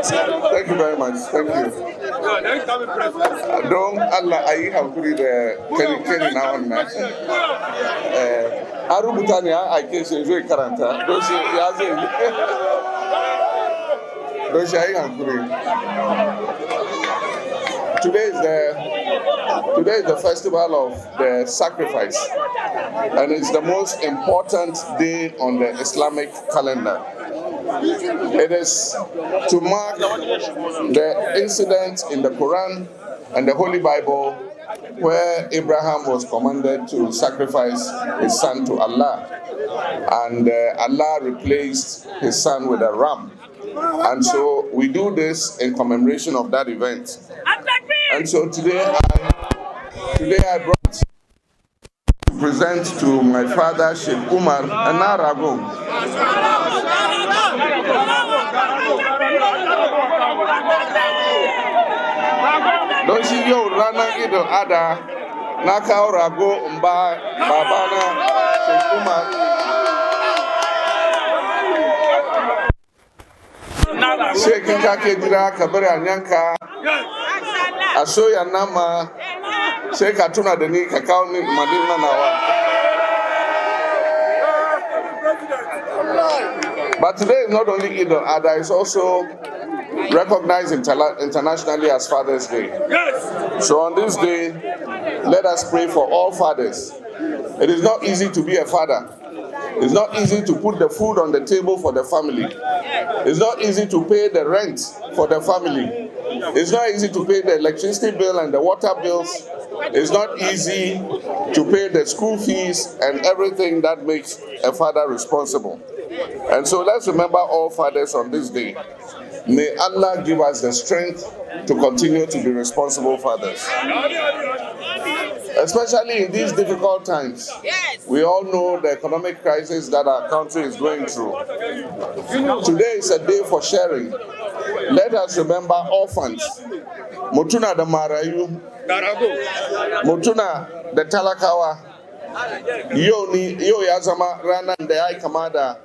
Thank you very much. Thank you. Don't Allah I have put the Kenny now and Aru Butania, I guess is very current. Don't say I am putting. Today is the festival of the sacrifice, and it's the most important day on the Islamic calendar. It is to mark the incident in the Quran and the Holy Bible where Abraham was commanded to sacrifice his son to Allah, and Allah replaced his son with a ram. And so we do this in commemoration of that event. And so today I brought to present to my father, Sheikh Umar, an Arago. Don't see you run Eid-ul Adha, Naka Rago, Mba, Babana, Sheikh Umar. Sheikh Kakedira, Kabera Nyanka, Asoya Nama, Sheikh Atuna Deni, Kakao Madina Nawa. But today is not only Eid-ul Adha, it's also recognized internationally as Father's Day. So on this day, let us pray for all fathers. It is not easy to be a father. It's not easy to put the food on the table for the family. It's not easy to pay the rent for the family. It's not easy to pay the electricity bill and the water bills. It's not easy to pay the school fees and everything that makes a father responsible. And so let's remember all fathers on this day. May Allah give us the strength to continue to be responsible fathers. Especially in these difficult times. We all know the economic crisis that our country is going through. Today is a day for sharing. Let us remember orphans. Mutuna the Marayu, Mutuna the Talakawa, Yo Yazama Rana and the Aikamada,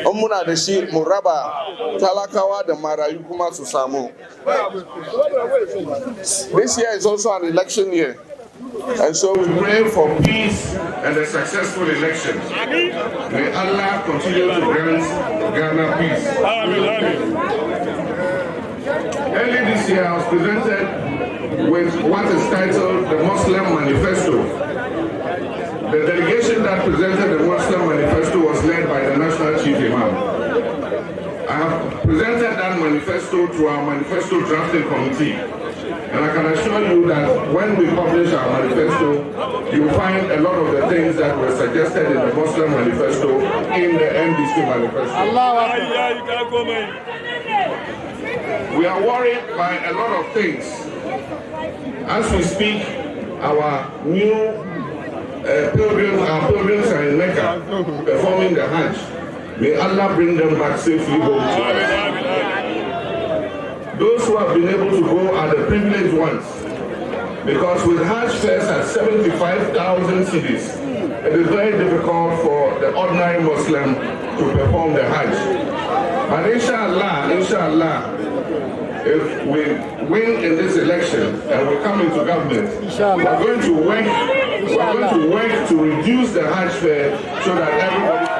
Omuna the Shi Muraba, Talakawa the Marayu Kuma Susamu. This year is also an election year. And so we pray for peace and a successful election. May Allah continue to grant Ghana peace. Early this year, I was presented with what is titled the Muslim Manifesto. The delegation that presented the Muslim Manifesto was led by the National Chief Imam. I have presented that manifesto to our manifesto drafting committee. And I can assure you that when we publish our manifesto, you'll find a lot of the things that were suggested in the Muslim manifesto in the MDC manifesto. We are worried by a lot of things. As we speak, our new pilgrims are in Mecca performing the Hajj. May Allah bring them back safely home to us. Those who have been able to go are the privileged ones. Because with Hajj fares at 75,000 cities, it is very difficult for the ordinary Muslim to perform the Hajj. But inshallah, if we win in this election and we come into government, we're going to work to reduce the Hajj fare so that everybody.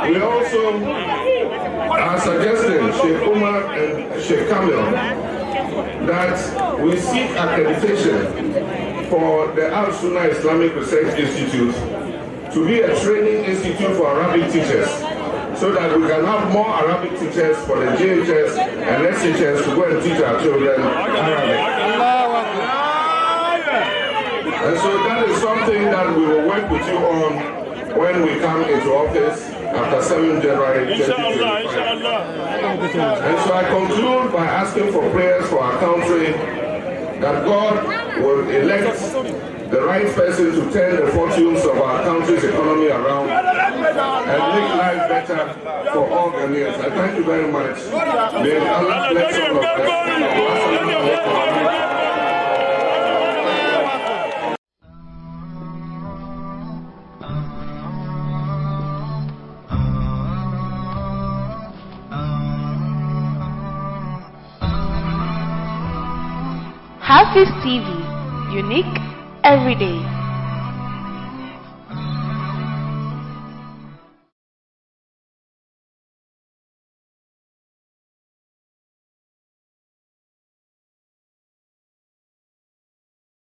We also are suggesting, Sheikh Umar and Sheikh Kamel, that we seek accreditation for the Al-Sunnah Islamic Research Institute to be a training institute for Arabic teachers, so that we can have more Arabic teachers for the GHS and SHS to go and teach our children Arabic. And so that is something that we will work with you on when we come into office after 7 January 2025. And so I conclude by asking for prayers for our country, that God will elect the right person to turn the fortunes of our country's economy around and make life better for all Ghanaians. I thank you very much. May Allah bless all of us. Hafiz TV, unique every day.